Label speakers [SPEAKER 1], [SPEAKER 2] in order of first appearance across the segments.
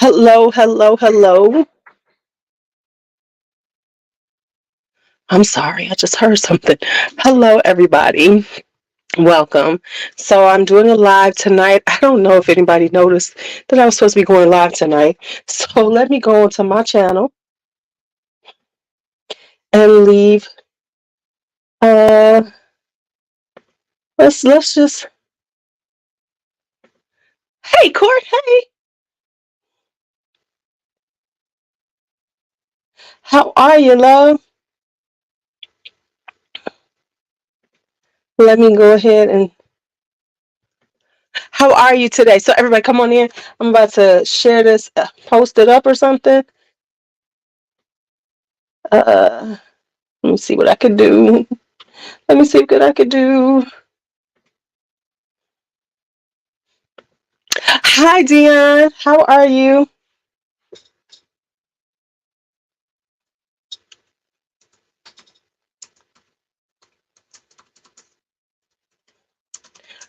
[SPEAKER 1] Hello, hello, hello. I'm sorry, I just heard something. Hello, everybody. Welcome. So, I'm doing a live tonight. I don't know if anybody noticed that I was supposed to be going live tonight. So, let me go onto my channel and leave. Uh, let's just. Hey, Court. Hey, how are you, love? Let me go ahead and. How are you today? So, everybody, come on in. I'm about to share this, post it up or something. Uh, Let me see what I could do. Let me see what I could do. Hi, Dion. How are you?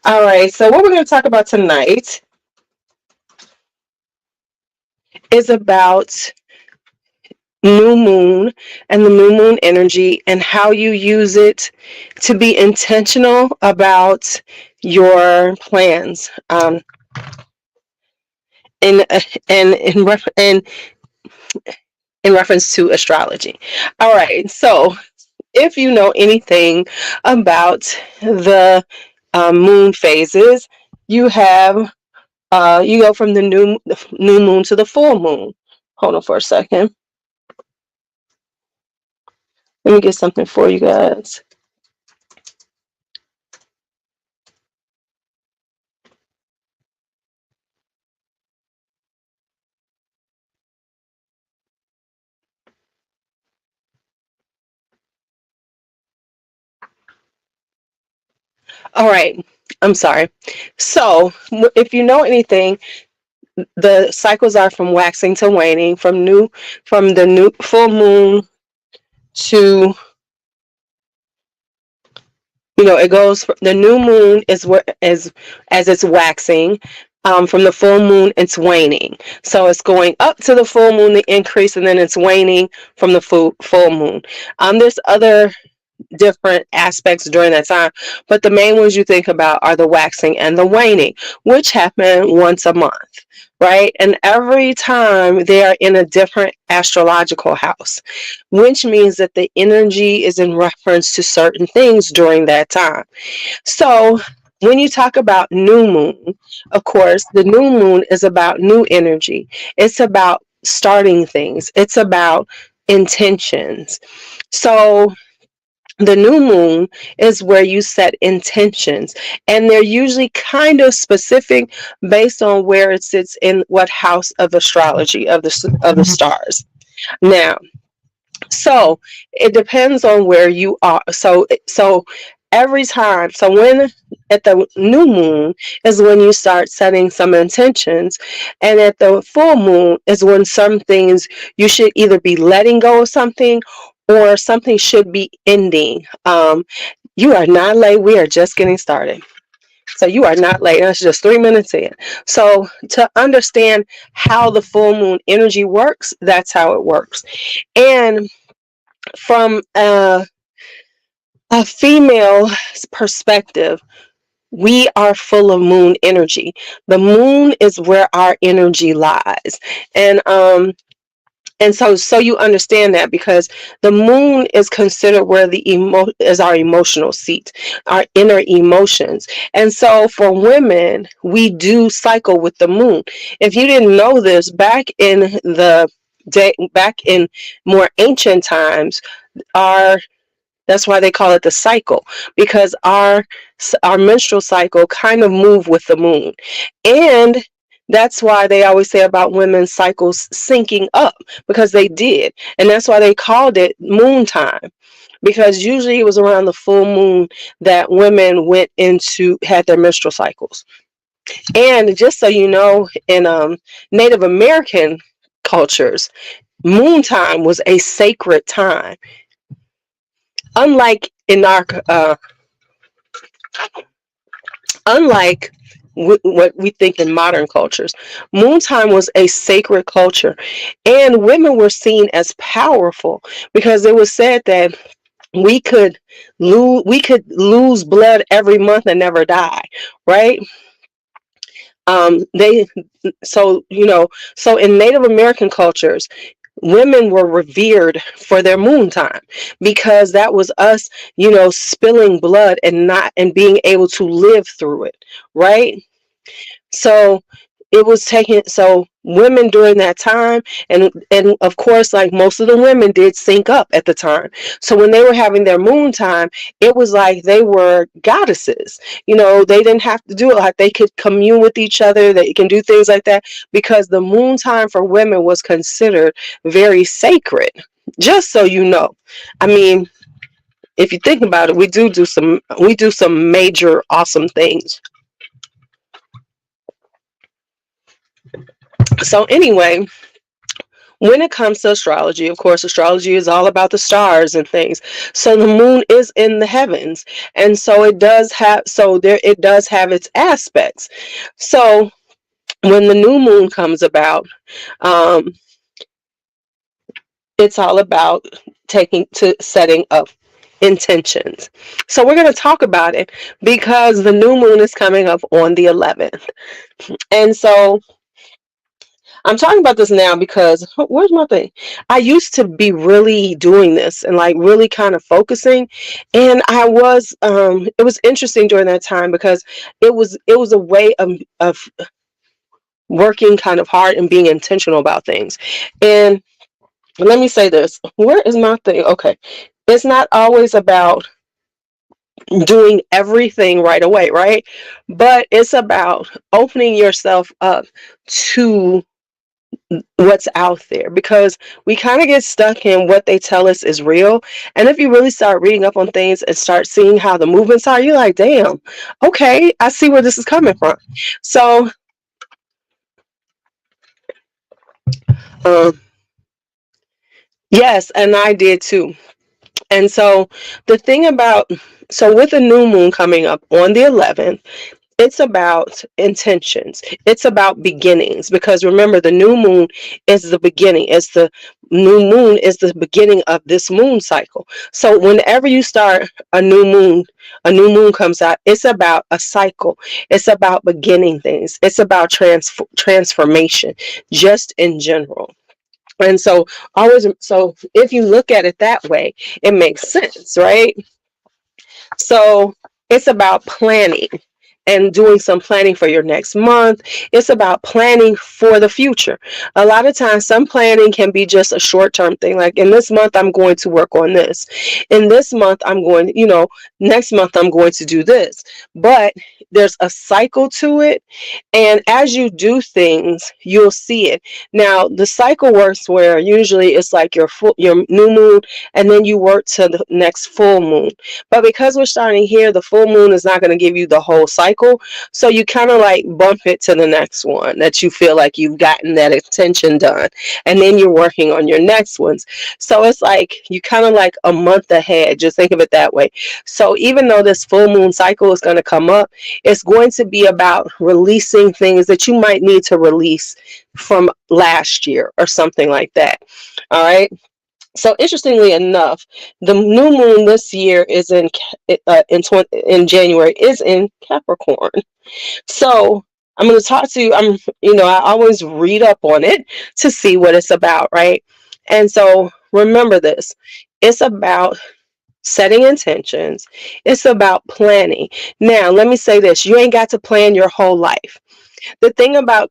[SPEAKER 1] All right. So, what we're going to talk about tonight is about new moon and the new moon energy and how you use it to be intentional about your plans. In and in reference to astrology. All right. So, if you know anything about the moon phases, you have you go from the new moon to the full moon. Hold on for a second. Let me get something for you guys. All right. I'm sorry. So, if you know anything, the cycles are from waxing to waning, from the new full moon to, it goes, the new moon is where as it's waxing. From the full moon, it's waning. So it's going up to the full moon, the increase, and then it's waning from the full moon. There's other different aspects during that time, but the main ones you think about are the waxing and the waning, which happen once a month, right? And every time they are in a different astrological house, which means that the energy is in reference to certain things during that time. So when you talk about new moon, of course, the new moon is about new energy. It's about starting things. It's about intentions. So the new moon is where you set intentions, and they're usually kind of specific based on where it sits in what house of astrology of the stars. Now, so it depends on where you are. So every time, so when at the new moon is when you start setting some intentions, and at the full moon is when some things you should either be letting go of something or something should be ending. You are not late. We are just getting started. So you are not late. That's just 3 minutes in. So to understand how the full moon energy works, that's how it works. And from a female perspective, we are full of moon energy. The moon is where our energy lies. And so you understand that, because the moon is considered where is our emotional seat, our inner emotions. And so for women, we do cycle with the moon. If you didn't know this, back in more ancient times, our that's why they call it the cycle, because our menstrual cycle kind of move with the moon. And that's why they always say about women's cycles syncing up, because they did. And that's why they called it moon time, because usually it was around the full moon that women had their menstrual cycles. And just so you know, in Native American cultures, moon time was a sacred time. Unlike in our unlike what we think in modern cultures. Moon time was a sacred culture, and women were seen as powerful because it was said that we could lose blood every month and never die, right? They so you know so in Native American cultures, women were revered for their moon time because that was us, spilling blood and being able to live through it, right? So it was taken, so women during that time, and of course, like, most of the women did sync up at the time. So when they were having their moon time, it was like they were goddesses. They didn't have to do it, like they could commune with each other, they can do things like that, because the moon time for women was considered very sacred. Just so you know. I mean, if you think about it, we do some major awesome things. So anyway, when it comes to astrology, of course, astrology is all about the stars and things. So the moon is in the heavens, and so it does have its aspects. So when the new moon comes about, um, it's all about setting up intentions. So we're going to talk about it because the new moon is coming up on the 11th, and so I'm talking about this now because where's my thing? I used to be really doing this and like really kind of focusing, and it was interesting during that time because it was a way of working kind of hard and being intentional about things. And let me say this. Where is my thing? Okay. It's not always about doing everything right away, right? But it's about opening yourself up to what's out there, because we kind of get stuck in what they tell us is real. And if you really start reading up on things and start seeing how the movements are, you're like, damn, okay, I see where this is coming from. So um yes, and I did too. And so the thing about so with the new moon coming up on the 11th, it's about intentions. It's about beginnings, because remember, the new moon is the beginning. New moon is the beginning of this moon cycle. So whenever you start a new moon comes out, it's about a cycle. It's about beginning things. It's about transformation, just in general. And so if you look at it that way, it makes sense, right? So it's about planning and doing some planning for your next month. It's about planning for the future. A lot of times, some planning can be just a short term thing. Like, in this month, I'm going to work on this. In this month, next month, I'm going to do this. But there's a cycle to it. And as you do things, you'll see it. Now, the cycle works where usually it's like your new moon, and then you work to the next full moon. But because we're starting here, the full moon is not going to give you the whole cycle. So you kind of like bump it to the next one that you feel like you've gotten that intention done. And then you're working on your next ones. So it's like you kind of like a month ahead. Just think of it that way. So even though this full moon cycle is going to come up, it's going to be about releasing things that you might need to release from last year or something like that. All right. So interestingly enough, the new moon this year is in January, is in Capricorn. So I'm going to talk to you. I always read up on it to see what it's about, right? And so remember this: it's about setting intentions. It's about planning. Now, let me say this: you ain't got to plan your whole life. The thing about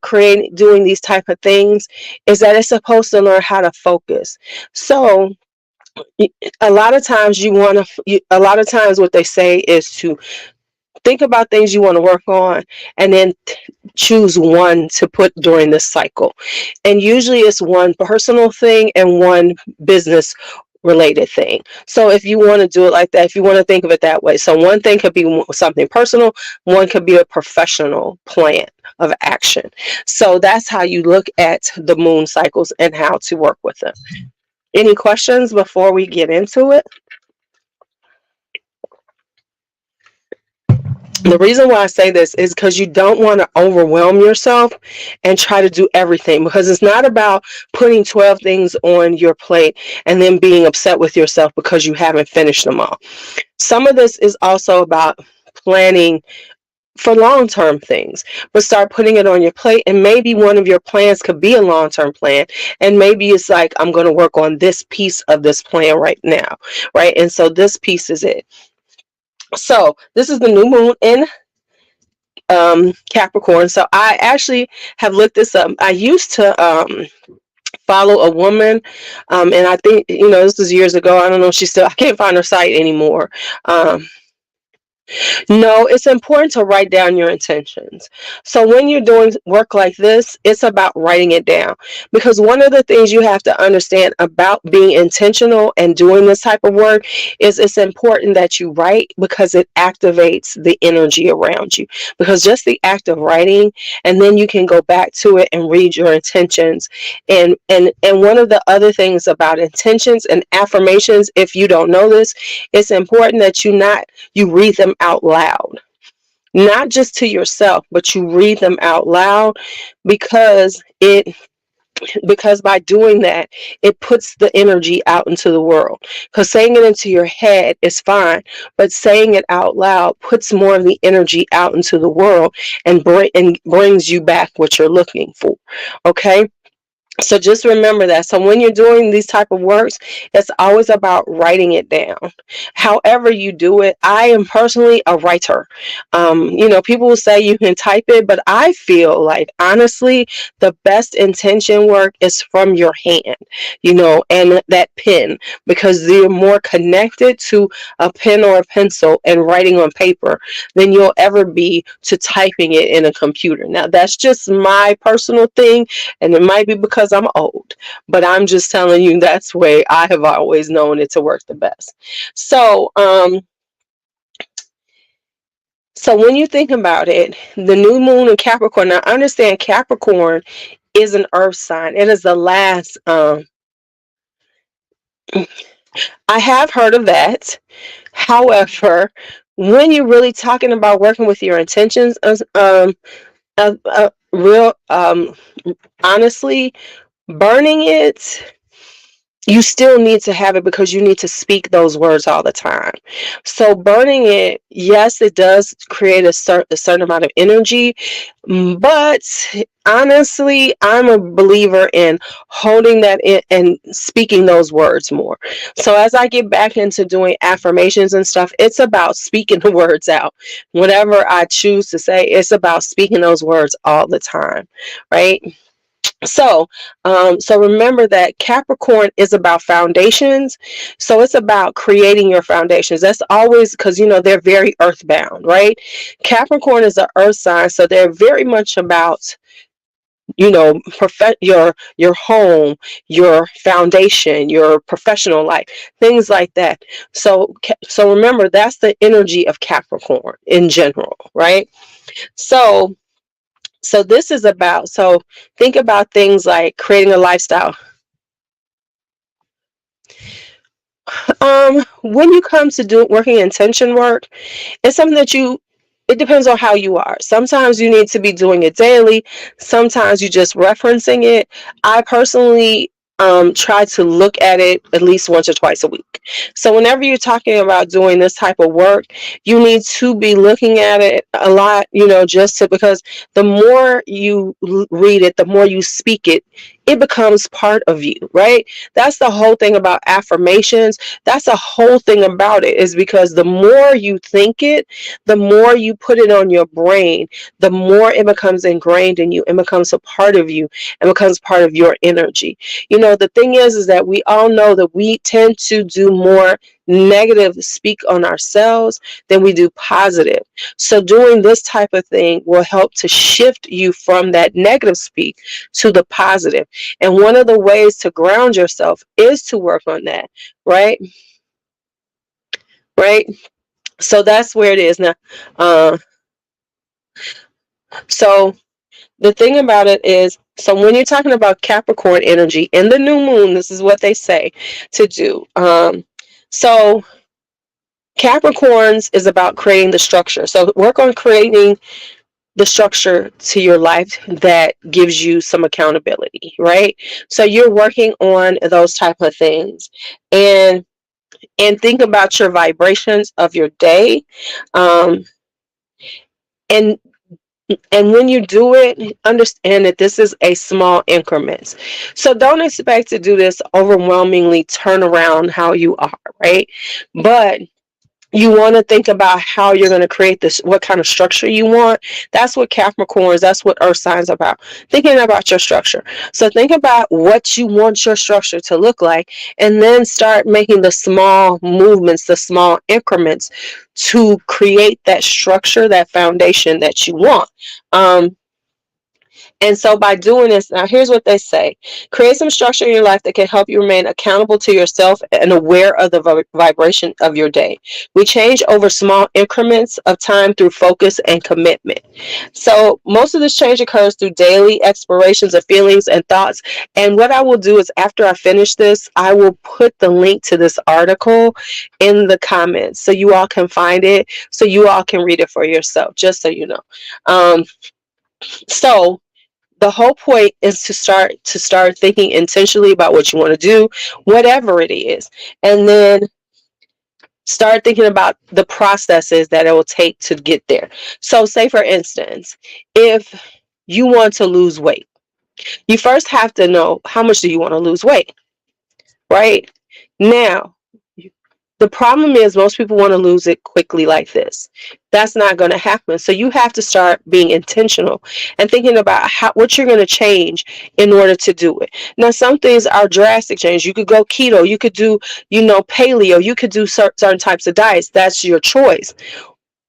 [SPEAKER 1] doing these type of things is that it's supposed to learn how to focus. So a lot of times a lot of times what they say is to think about things you want to work on, and then choose one to put during this cycle. And usually it's one personal thing and one business related thing. So if you want to do it like that, if you want to think of it that way, so one thing could be something personal, one could be a professional plan of action. So that's how you look at the moon cycles and how to work with them. Any questions before we get into it? The reason why I say this is because you don't want to overwhelm yourself and try to do everything, because it's not about putting 12 things on your plate and then being upset with yourself because you haven't finished them all. Some of this is also about planning for long-term things, but start putting it on your plate, and maybe one of your plans could be a long-term plan, and maybe it's like, I'm going to work on this piece of this plan right now, right? And so this piece is it. So this is the new moon in Capricorn. So I actually have looked this up. I used to follow a woman, and I think, this was years ago. I don't know if she's still, I can't find her site anymore. No, it's important to write down your intentions. So when you're doing work like this, it's about writing it down. Because one of the things you have to understand about being intentional and doing this type of work is it's important that you write, because it activates the energy around you. Because just the act of writing, and then you can go back to it and read your intentions. And one of the other things about intentions and affirmations, if you don't know this, it's important that you read them out loud, not just to yourself, but you read them out loud, because by doing that, it puts the energy out into the world. Because saying it into your head is fine, but saying it out loud puts more of the energy out into the world, and brings you back what you're looking for. Okay. So just remember that. So when you're doing these type of works, it's always about writing it down. However you do it, I am personally a writer. People will say you can type it, but I feel like, honestly, the best intention work is from your hand, and that pen, because you're more connected to a pen or a pencil and writing on paper than you'll ever be to typing it in a computer. Now, that's just my personal thing, and it might be because I'm old, but I'm just telling you that's the way I have always known it to work the best. So when you think about it, the new moon in Capricorn, now understand Capricorn is an earth sign. It is the last, I have heard of that. However, when you're really talking about working with your intentions, real, honestly, burning it, you still need to have it, because you need to speak those words all the time. So burning it, yes, it does create a certain amount of energy, but honestly, I'm a believer in holding that in and speaking those words more. So as I get back into doing affirmations and stuff, it's about speaking the words out. Whatever I choose to say, it's about speaking those words all the time, right? So remember that Capricorn is about foundations. So it's about creating your foundations. That's always, because they're very earthbound, right? Capricorn is an earth sign, so they're very much about your home, your foundation, your professional life, things like that. So remember, that's the energy of Capricorn in general, right? So this is about, so think about things like creating a lifestyle. When you come to do working intention work, it's something that it depends on how you are. Sometimes you need to be doing it daily. Sometimes you just referencing it. I personally try to look at it at least once or twice a week. So whenever you're talking about doing this type of work, you need to be looking at it a lot, because the more you read it, the more you speak it, it becomes part of you, right? That's the whole thing about affirmations. That's the whole thing about it, is because the more you think it, the more you put it on your brain, the more it becomes ingrained in you and becomes a part of you and becomes part of your energy. The thing is that we all know that we tend to do more negative speak on ourselves than we do positive. So doing this type of thing will help to shift you from that negative speak to the positive. And one of the ways to ground yourself is to work on that, right? Right? So that's where it is now. So the thing about it is, so when you're talking about Capricorn energy in the new moon, this is what they say to do. So Capricorns is about creating the structure. So work on creating the structure to your life that gives you some accountability, right? So you're working on those type of things, and think about your vibrations of your day, um, and when you do it, understand that this is a small increments. So don't expect to do this overwhelmingly turn around how you are, right? But you want to think about how you're going to create this, what kind of structure you want. That's what Capricorns, that's what Earth signs about. Thinking about your structure. So think about what you want your structure to look like, and then start making the small movements, the small increments to create that structure, that foundation that you want. And so by doing this, now here's what they say: create some structure in your life that can help you remain accountable to yourself and aware of the vibration of your day. We change over small increments of time through focus and commitment. So most of this change occurs through daily explorations of feelings and thoughts. And what I will do is, after I finish this, I will put the link to this article in the comments so you all can find it, so you all can read it for yourself, just so you know. Um, so the whole point is to start thinking intentionally about what you want to do, whatever it is, and then start thinking about the processes that it will take to get there. So say, for instance, if you want to lose weight, you first have to know, how much do you want to lose weight, right? Now, the problem is most people want to lose it quickly like this. That's not going to happen. So you have to start being intentional and thinking about what you're going to change in order to do it. Now, some things are drastic change. You could go keto. You could do, paleo. You could do certain types of diets. That's your choice.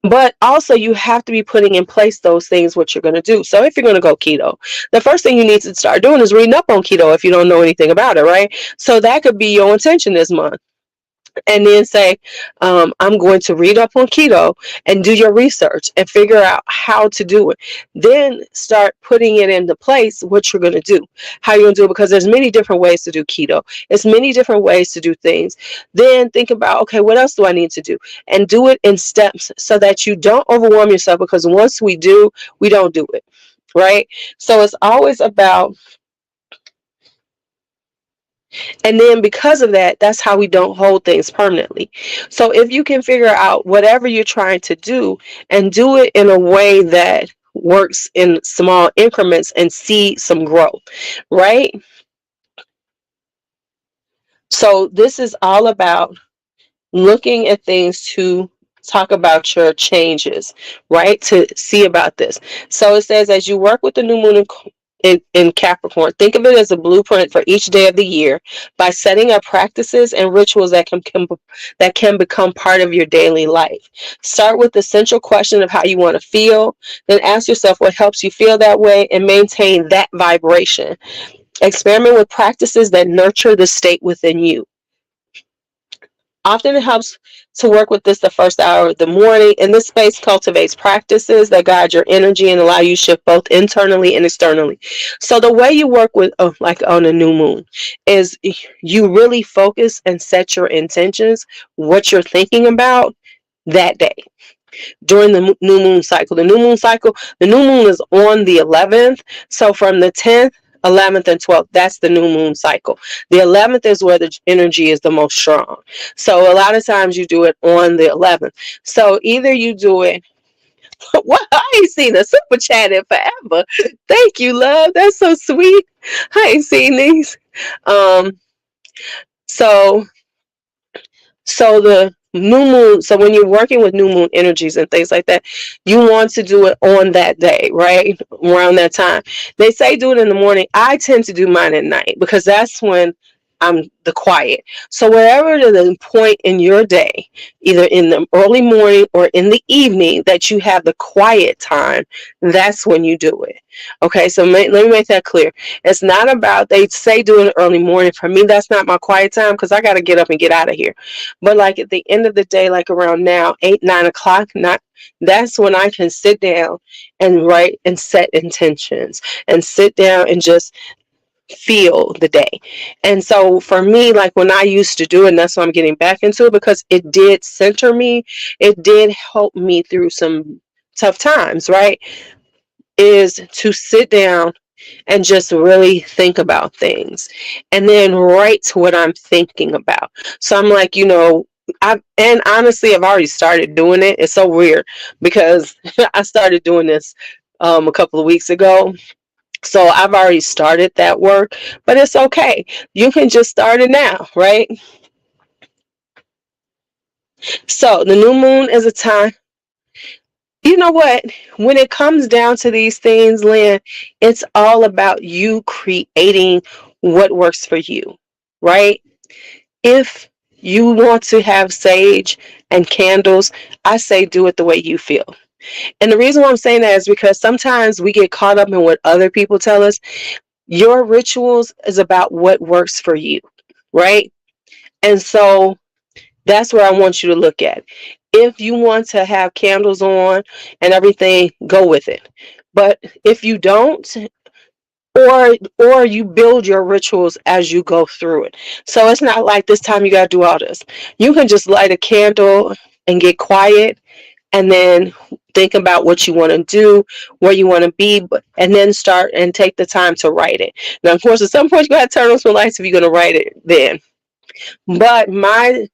[SPEAKER 1] But also, you have to be putting in place those things, what you're going to do. So if you're going to go keto, the first thing you need to start doing is reading up on keto if you don't know anything about it, right? So that could be your intention this month. And then say, I'm going to read up on keto, and do your research and figure out how to do it. Then start putting it into place, what you're going to do, how you're going to do it, because there's many different ways to do keto. It's many different ways to do things. Then think about, okay, what else do I need to do? And do it in steps so that you don't overwhelm yourself, because once we do, we don't do it, right? So it's always about. And then because of that, that's how we don't hold things permanently. So if you can figure out whatever you're trying to do and do it in a way that works in small increments and see some growth, right? So this is all about looking at things to talk about your changes, right? To see about this. So it says, as you work with the new moon in Capricorn, think of it as a blueprint for each day of the year by setting up practices and rituals that can become part of your daily life. Start with the central question of how you want to feel, then ask yourself what helps you feel that way and maintain that vibration. Experiment with practices that nurture the state within you. Often it helps to work with this the first hour of the morning, and this space cultivates practices that guide your energy and allow you to shift both internally and externally. So the way you work with, like on a new moon, is you really focus and set your intentions, what you're thinking about that day during the new moon cycle. The new moon is on the 11th. So from the 10th, 11th, and 12th, that's the new moon cycle. The 11th is where the energy is the most strong. So a lot of times you do it on the 11th. So either you do it. What? I ain't seen a super chat in forever. Thank you, love. That's so sweet. I ain't seen these. Um. So the new moon, so when you're working with new moon energies and things like that, you want to do it on that day, right around that time. They say do it in the morning. I tend to do mine at night because that's when I'm the quiet. So wherever the point in your day, either in the early morning or in the evening, that you have the quiet time, that's when you do it. Okay, so let me make that clear. It's not about, they say do it early morning. For me, that's not my quiet time because I got to get up and get out of here. But like at the end of the day, like around now, 8, 9 o'clock, that's when I can sit down and write and set intentions and sit down and just feel the day. And so for me, like when I used to do it, and that's why I'm getting back into it, because it did center me, it did help me through some tough times, right? Is to sit down and just really think about things and then write what I'm thinking about. So I'm like, and honestly, I've already started doing it. It's so weird because I started doing this a couple of weeks ago. So I've already started that work, but it's okay. You can just start it now, right? So the new moon is a time. You know what? When it comes down to these things, Lynn, it's all about you creating what works for you, right? If you want to have sage and candles, I say do it the way you feel. And the reason why I'm saying that is because sometimes we get caught up in what other people tell us. Your rituals is about what works for you, right? And so that's where I want you to look at. If you want to have candles on and everything, go with it. But if you don't, or you build your rituals as you go through it. So it's not like this time you got to do all this. You can just light a candle and get quiet and then think about what you want to do, where you want to be, and then start and take the time to write it. Now, of course, at some point, you got to turn on some lights if you're going to write it then. But my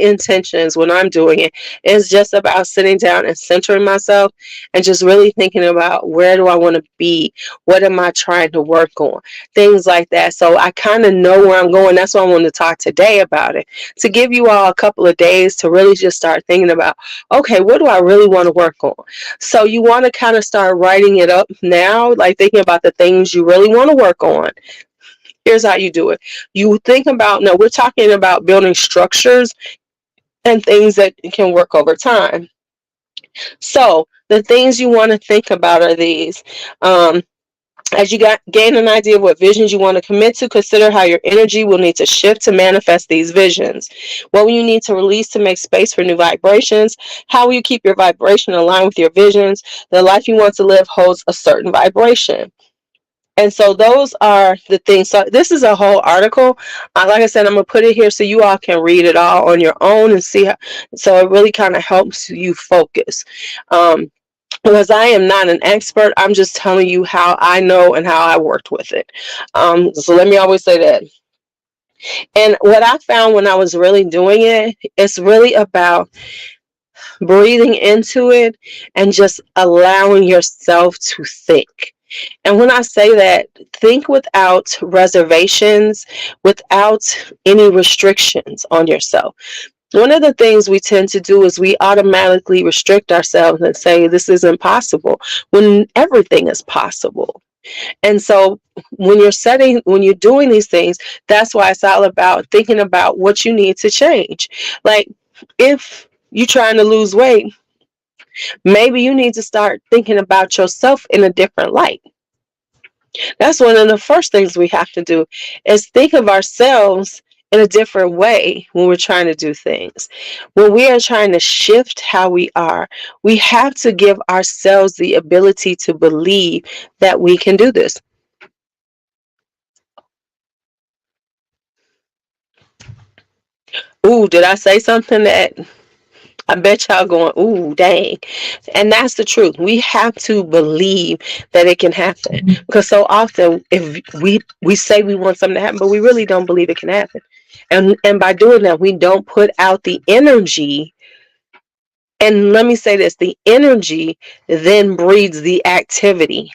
[SPEAKER 1] intentions when I'm doing it is just about sitting down and centering myself and just really thinking about where do I want to be? What am I trying to work on? Things like that. So I kind of know where I'm going. That's why I wanted to talk today about it. To give you all a couple of days to really just start thinking about, okay, what do I really want to work on? So you want to kind of start writing it up now, like thinking about the things you really want to work on. Here's how you do it. You think about, now we're talking about building structures and things that can work over time. So the things you want to think about are these. As you gain an idea of what visions you want to commit to, consider how your energy will need to shift to manifest these visions. What will you need to release to make space for new vibrations? How will you keep your vibration aligned with your visions? The life you want to live holds a certain vibration. And so those are the things. So this is a whole article. Like I said, I'm gonna put it here so you all can read it all on your own and see how. So it really kind of helps you focus. Because I am not an expert, I'm just telling you how I know and how I worked with it. So let me always say that. And what I found when I was really doing it, it's really about breathing into it and just allowing yourself to think. And when I say that, think without reservations, without any restrictions on yourself. One of the things we tend to do is we automatically restrict ourselves and say this is impossible when everything is possible. And so when you're doing these things, that's why it's all about thinking about what you need to change. Like if you're trying to lose weight, maybe you need to start thinking about yourself in a different light. That's one of the first things we have to do is think of ourselves in a different way when we're trying to do things. When we are trying to shift how we are, we have to give ourselves the ability to believe that we can do this. Ooh, did I say something that I bet y'all going, ooh, dang. And that's the truth. We have to believe that it can happen. Because so often if we say we want something to happen, but we really don't believe it can happen. And by doing that, we don't put out the energy. And let me say this, the energy then breeds the activity.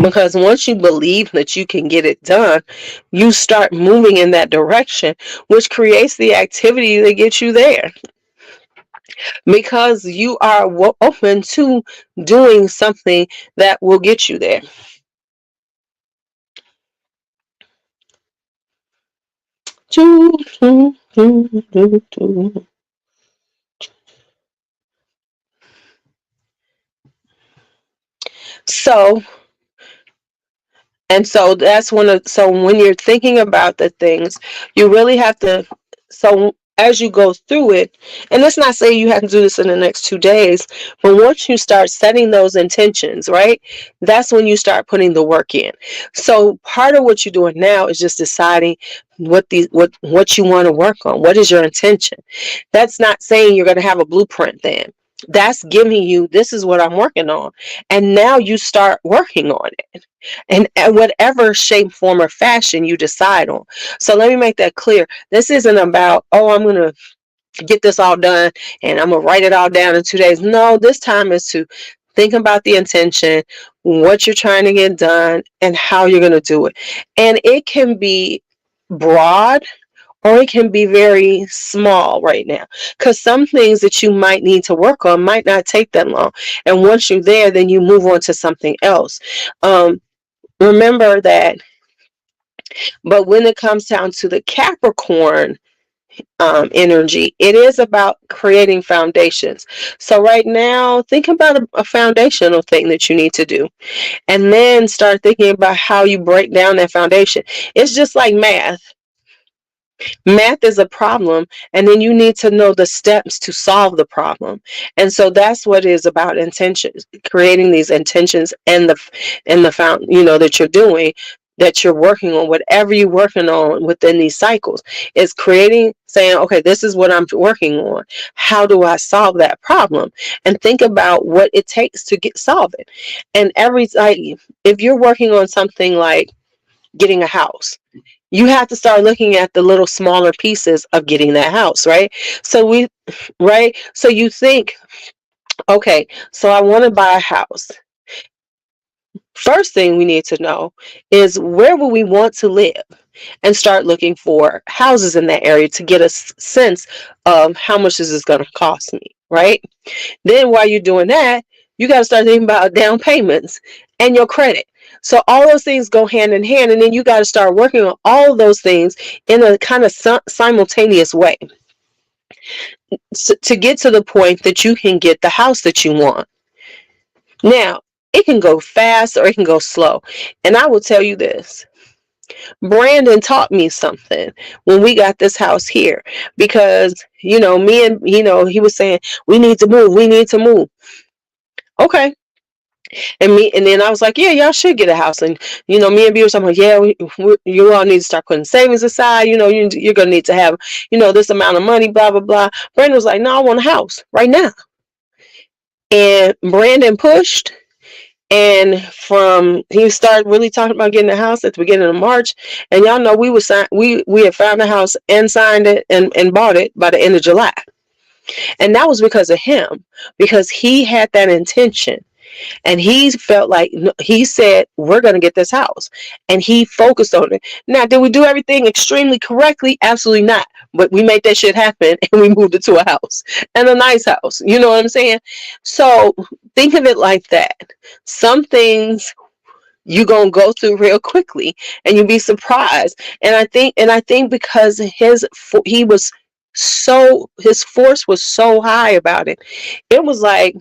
[SPEAKER 1] Because once you believe that you can get it done, you start moving in that direction, which creates the activity that gets you there. Because you are open to doing something that will get you there. So, and so that's so when you're thinking about the things, you really have to, so as you go through it, and let's not say you have to do this in the next 2 days, but once you start setting those intentions, right, that's when you start putting the work in. So part of what you're doing now is just deciding what you want to work on. What is your intention? That's not saying you're going to have a blueprint then. That's giving you, this is what I'm working on. And now you start working on it. And at whatever shape, form, or fashion you decide on. So let me make that clear. This isn't about, oh, I'm going to get this all done and I'm going to write it all down in 2 days. No, this time is to think about the intention, what you're trying to get done, and how you're going to do it. And it can be broad or it can be very small right now, because some things that you might need to work on might not take that long. And once you're there, then you move on to something else. Remember that. But when it comes down to the Capricorn energy, it is about creating foundations. So right now, think about a foundational thing that you need to do, and then start thinking about how you break down that foundation. It's just like math. Math is a problem, and then you need to know the steps to solve the problem. And so that's what it is about intentions, creating these intentions, and the found, that you're doing, that you're working on, whatever you're working on within these cycles, is creating, saying, okay, this is what I'm working on. How do I solve that problem? And think about what it takes to solve it. And if you're working on something like getting a house, you have to start looking at the little smaller pieces of getting that house, right? Right? So you think, okay, so I want to buy a house. First thing we need to know is, where will we want to live? And start looking for houses in that area to get a sense of how much this is going to cost me, right? Then while you're doing that, you got to start thinking about down payments and your credit. So all those things go hand in hand, and then you got to start working on all of those things in a kind of simultaneous way, to get to the point that you can get the house that you want. Now, it can go fast or it can go slow. And I will tell you this. Brandon taught me something when we got this house here, because, me and, he was saying, we need to move. We need to move. Okay. And then I was like, yeah, y'all should get a house. And, me and B were talking, yeah, you all need to start putting savings aside. You're going to need to have, this amount of money, blah, blah, blah. Brandon was like, no, I want a house right now. And Brandon pushed. And he started really talking about getting a house at the beginning of March. And y'all know we had found a house and signed it and bought it by the end of July. And that was because of him, because he had that intention. And he felt like, he said, we're going to get this house. And he focused on it. Now, did we do everything extremely correctly? Absolutely not. But we made that shit happen, and we moved it to a house, and a nice house. You know what I'm saying? So think of it like that. Some things you're going to go through real quickly, and you'll be surprised. And I think because his force was so high about it, it was like,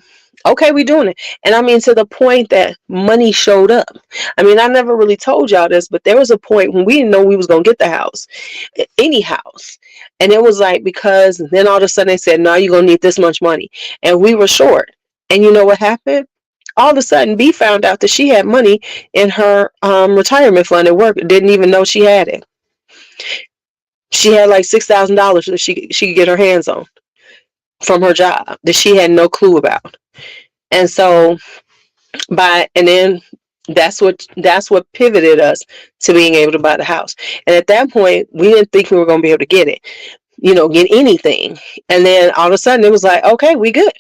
[SPEAKER 1] okay, we're doing it. And I mean, to the point that money showed up. I mean, I never really told y'all this, but there was a point when we didn't know we was going to get the house, any house. And it was like, because then all of a sudden they said, no, you're going to need this much money. And we were short. And you know what happened? All of a sudden, B found out that she had money in her retirement fund at work. Didn't even know she had it. She had like $6,000 that she could get her hands on from her job that she had no clue about. And so then that's what pivoted us to being able to buy the house. And at that point, we didn't think we were going to be able to get it, get anything. And then all of a sudden it was like, okay, we good.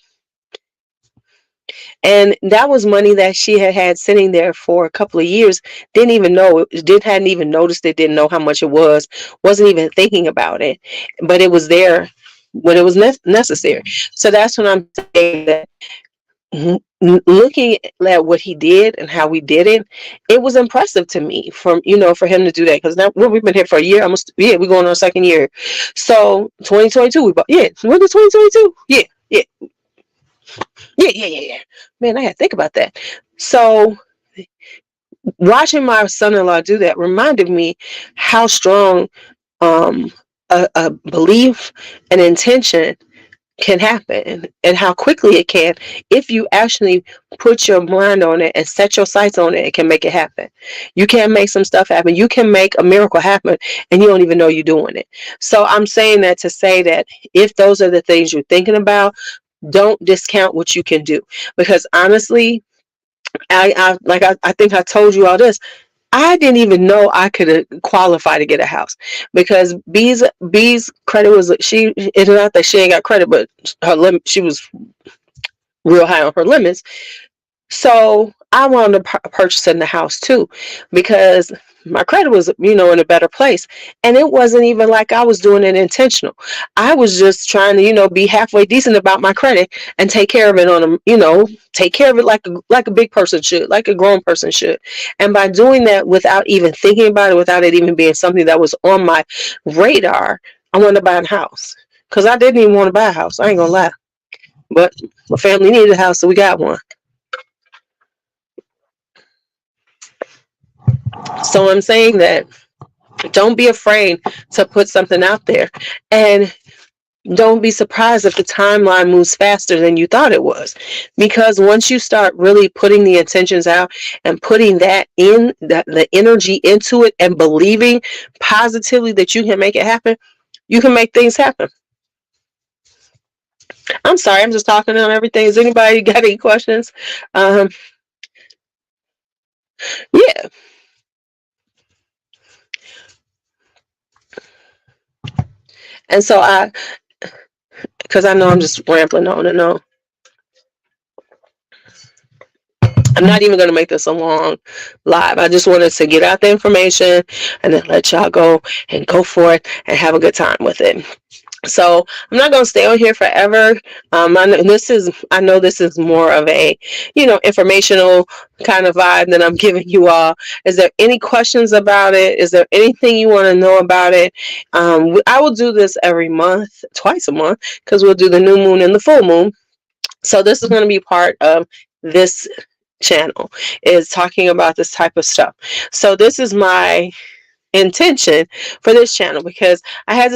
[SPEAKER 1] And that was money that she had sitting there for a couple of years. Hadn't even noticed it, didn't know how much it was, wasn't even thinking about it, but it was there when it was necessary. So that's when I'm saying that, looking at what he did and how we did it, it was impressive to me for him to do that, because now we've been here for a year, almost. Yeah, we're going on our second year. So 2022 we bought. Yeah, when did 2022? Yeah. Man, I had to think about that. So watching my son-in-law do that reminded me how strong a belief, an intention can happen, and how quickly it can. If you actually put your mind on it and set your sights on it, it can make it happen. You can make some stuff happen. You can make a miracle happen, and you don't even know you're doing it. So I'm saying that to say that if those are the things you're thinking about, don't discount what you can do. Because honestly, I think I told you all this. I didn't even know I could qualify to get a house, because B's credit was, it's not that she ain't got credit, but her limit, she was real high on her limits. So I wanted to purchase in the house too, because my credit was, in a better place. And it wasn't even like I was doing it intentional. I was just trying to, be halfway decent about my credit and take care of it take care of it like a big person should, like a grown person should. And by doing that without even thinking about it, without it even being something that was on my radar, I wanted to buy a house. Because I didn't even want to buy a house. I ain't gonna lie. But my family needed a house, so we got one. So I'm saying that don't be afraid to put something out there, and don't be surprised if the timeline moves faster than you thought it was. Because once you start really putting the intentions out and putting that in, the energy into it, and believing positively that you can make it happen, you can make things happen. I'm sorry, I'm just talking on everything. Has anybody got any questions? Um, yeah. And so because I know I'm just rambling on and on. I'm not even going to make this a long live. I just wanted to get out the information and then let y'all go and go for it and have a good time with it. So I'm not going to stay on here forever. I know this is more of a, informational kind of vibe that I'm giving you all. Is there any questions about it? Is there anything you want to know about it? I will do this every month, twice a month, because we'll do the new moon and the full moon. So this is going to be part of this channel, is talking about this type of stuff. So this is my intention for this channel, because I wanted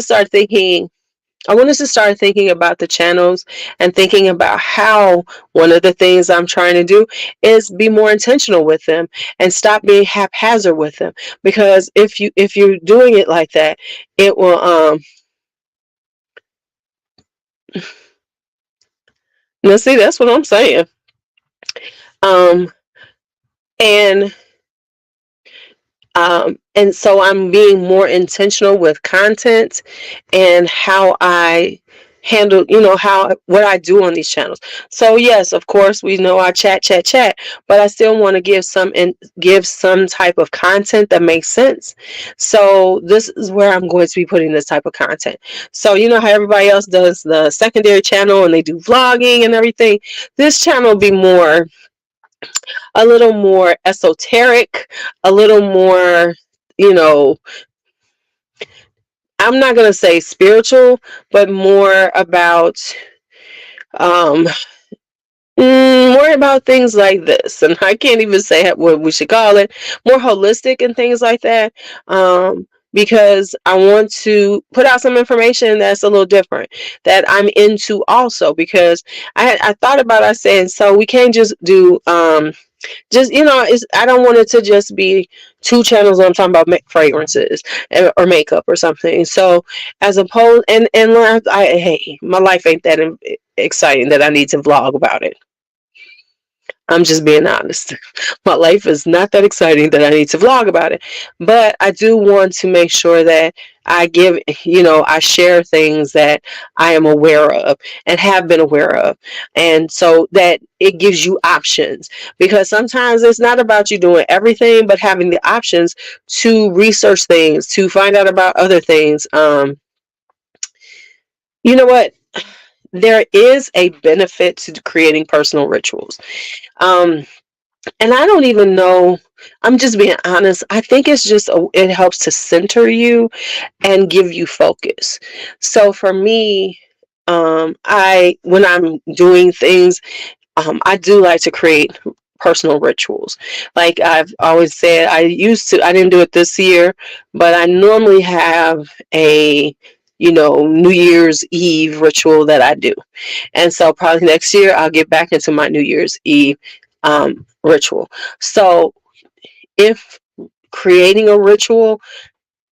[SPEAKER 1] to start thinking about the channels and thinking about how one of the things I'm trying to do is be more intentional with them and stop being haphazard with them. Because if you're doing it like that, it will now see, that's what I'm saying. Um and and so I'm being more intentional with content and how I handle, what I do on these channels. So yes, of course, we know I chat, but I still want to give some type of content that makes sense. So this is where I'm going to be putting this type of content. So you know how everybody else does the secondary channel and they do vlogging and everything. This channel will be a little more esoteric, a little more, I'm not going to say spiritual, but more about, um, more about things like this. And I can't even say what we should call it, more holistic and things like that. Because I want to put out some information that's a little different, that I'm into also. Because I thought about, I said, so we can't just do, I don't want it to just be two channels on talking about fragrances or makeup or something. So as opposed, hey, my life ain't that exciting that I need to vlog about it. I'm just being honest. My life is not that exciting that I need to vlog about it. But I do want to make sure that I share things that I am aware of and have been aware of. And so that it gives you options. Because sometimes it's not about you doing everything, but having the options to research things, to find out about other things. You know what? There is a benefit to creating personal rituals. And I don't even know, I'm just being honest. I think it's just, it helps to center you and give you focus. So for me, when I'm doing things, I do like to create personal rituals. Like I've always said, I didn't do it this year, but I normally have a New Year's Eve ritual that I do. And so probably next year I'll get back into my New Year's Eve ritual. So if creating a ritual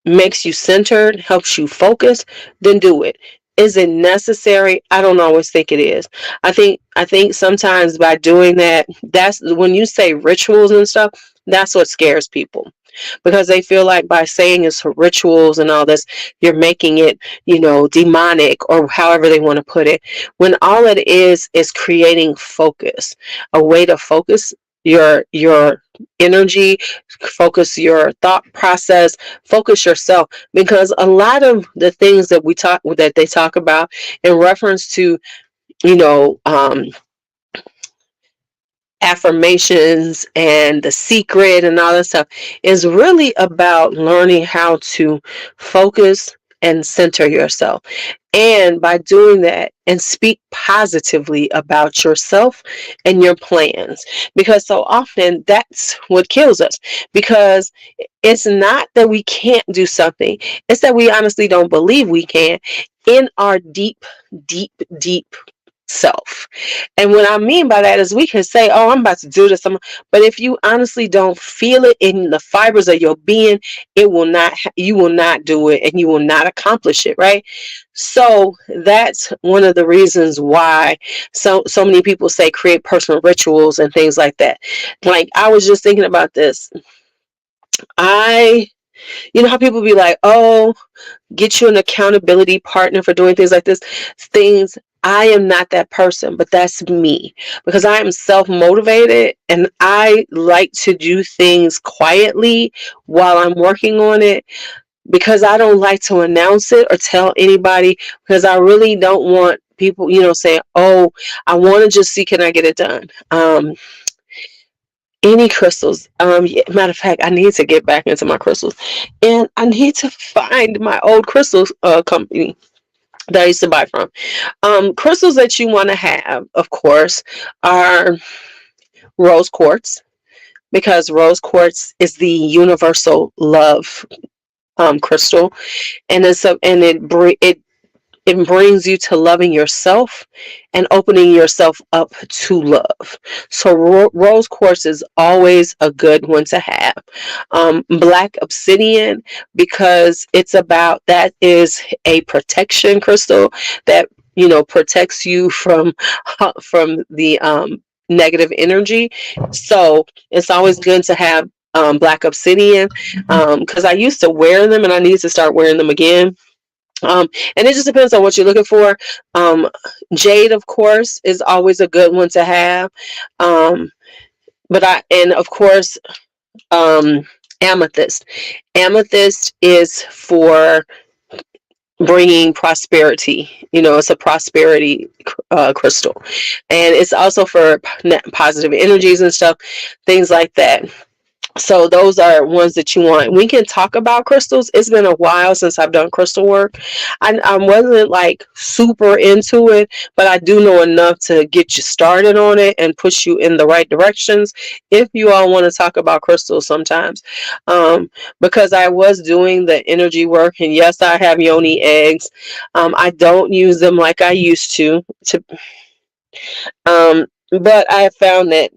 [SPEAKER 1] makes you centered, helps you focus, then do it. Is it necessary? I don't always think it is. I think sometimes by doing that, that's when you say rituals and stuff, that's what scares people. Because they feel like by saying it's rituals and all this, you're making it, demonic or however they want to put it. When all it is creating focus, a way to focus your energy, focus your thought process, focus yourself. Because a lot of the things that they talk about in reference to, you know, um, affirmations and the secret and all that stuff is really about learning how to focus and center yourself. And by doing that and speak positively about yourself and your plans. Because so often that's what kills us. Because it's not that we can't do something, it's that we honestly don't believe we can in our deep, deep, deep self. And what I mean by that is we can say, "Oh, I'm about to do this," but if you honestly don't feel it in the fibers of your being, you will not do it and you will not accomplish it, right? So that's one of the reasons why so many people say create personal rituals and things like that. Like I was just thinking about this. I You know how people be like, "Oh, get you an accountability partner for doing things like this." Things I am not that person, but that's me because I am self-motivated and I like to do things quietly while I'm working on it because I don't like to announce it or tell anybody because I really don't want people, saying, "Oh, I want to just see can I get it done." Any crystals. Yeah, matter of fact, I need to get back into my crystals, and I need to find my old crystals company that I used to buy from. Crystals that you want to have, of course, are rose quartz because rose quartz is the universal love crystal, and it brings you to loving yourself and opening yourself up to love. So rose quartz is always a good one to have. Black obsidian, because that is a protection crystal that protects you from the negative energy. So it's always good to have black obsidian because I used to wear them and I need to start wearing them again. And it just depends on what you're looking for. Um, Jade, of course, is always a good one to have. Um, and of course, um, amethyst. Amethyst is for bringing prosperity. It's a prosperity crystal, and it's also for positive energies and stuff, things like that. So those are ones that you want. We can talk about crystals. It's been a while since I've done crystal work. I wasn't like super into it, but I do know enough to get you started on it and push you in the right directions if you all want to talk about crystals sometimes. Because I was doing the energy work, and yes, I have yoni eggs. I don't use them like I used but I have found that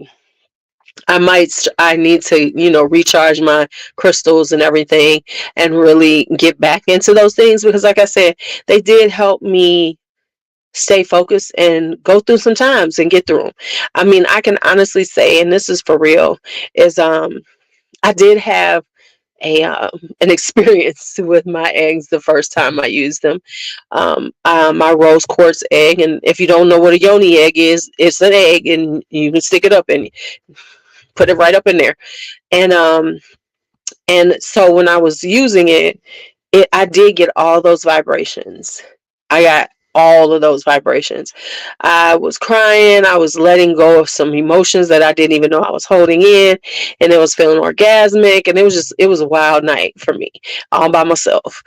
[SPEAKER 1] I need to, recharge my crystals and everything and really get back into those things because like I said, they did help me stay focused and go through some times and get through them. I mean, I can honestly say, and this is for real, is I did have an experience with my eggs the first time I used them. My rose quartz egg, and if you don't know what a yoni egg is, it's an egg and you can stick it up and put it right up in there. And so when I was using it, I did get all those vibrations. I got all of those vibrations. I was crying. I was letting go of some emotions that I didn't even know I was holding in, and it was feeling orgasmic. And it was a wild night for me, all by myself.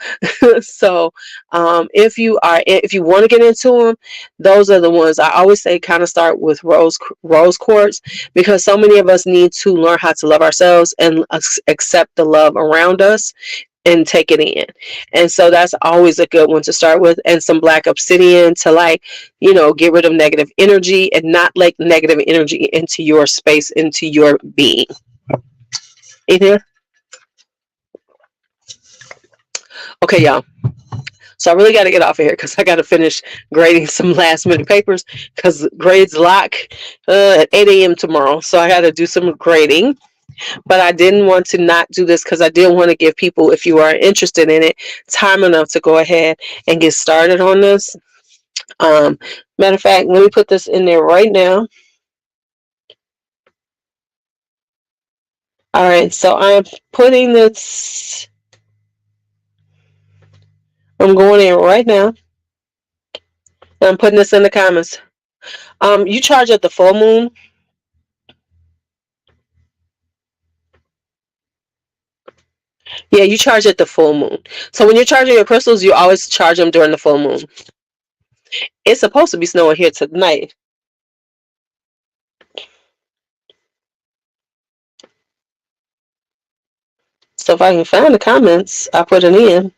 [SPEAKER 1] So, if you want to get into them, those are the ones I always say. Kind of start with rose quartz because so many of us need to learn how to love ourselves and accept the love around us and take it in. And so that's always a good one to start with. And some black obsidian to, like, get rid of negative energy and not let negative energy into your space, into your being. In here. Okay, y'all. So I really got to get off of here because I got to finish grading some last minute papers because grades lock at 8 a.m. tomorrow. So I got to do some grading. But I didn't want to not do this because I did want to give people, if you are interested in it, time enough to go ahead and get started on this. Matter of fact, let me put this in there right now. All right, so I'm putting this, I'm going in right now. I'm putting this in the comments. You charge at the full moon. Yeah, you charge at the full moon. So when you're charging your crystals, you always charge them during the full moon. It's supposed to be snowing here tonight. So if I can find the comments, I'll put it in.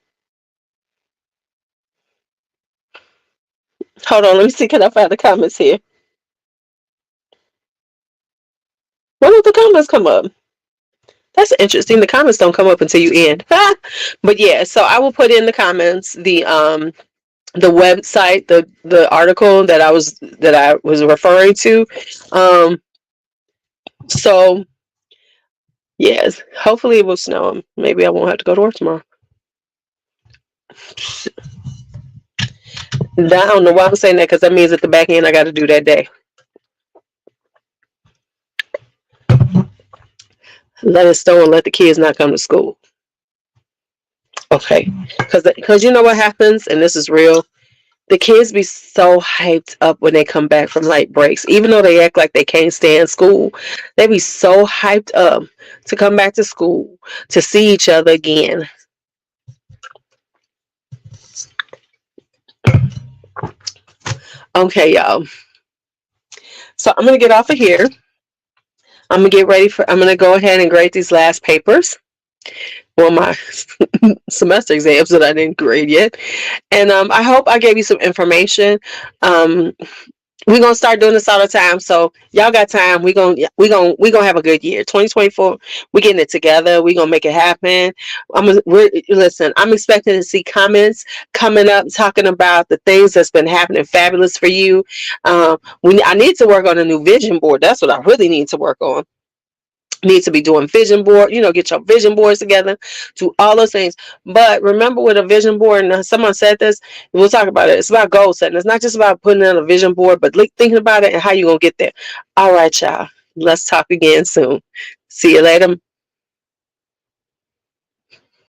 [SPEAKER 1] Hold on, let me see. Can I find the comments here? Why don't the comments come up? That's interesting. The comments don't come up until you end. But yeah, so I will put in the comments the website, the article that I was referring to. So yes, hopefully it will snow. Maybe I won't have to go to work tomorrow. I don't know why I'm saying that, because that means at the back end I got to do that day. Let it snow and let the kids not come to school. Okay, because you know what happens, and this is real. The kids be so hyped up when they come back from light breaks, even though they act like they can't stand school. They be so hyped up to come back to school, to see each other again. Okay, y'all. So I'm gonna get off of here. I'm gonna get ready for. I'm gonna go ahead and grade these last papers. Well, my semester exams that I didn't grade yet, and I hope I gave you some information. We're gonna start doing this all the time, so y'all got time. We're gonna have a good year. 2024, we're getting it together. We're gonna make it happen. Listen, I'm expecting to see comments coming up talking about the things that's been happening fabulous for you. I need to work on a new vision board. That's what I really need to work on. Need to be doing vision board, get your vision boards together, do all those things. But remember, with a vision board, and someone said this, we'll talk about it. It's about goal setting. It's not just about putting on a vision board, but thinking about it and how you're gonna get there. All right, y'all. Let's talk again soon. See you later.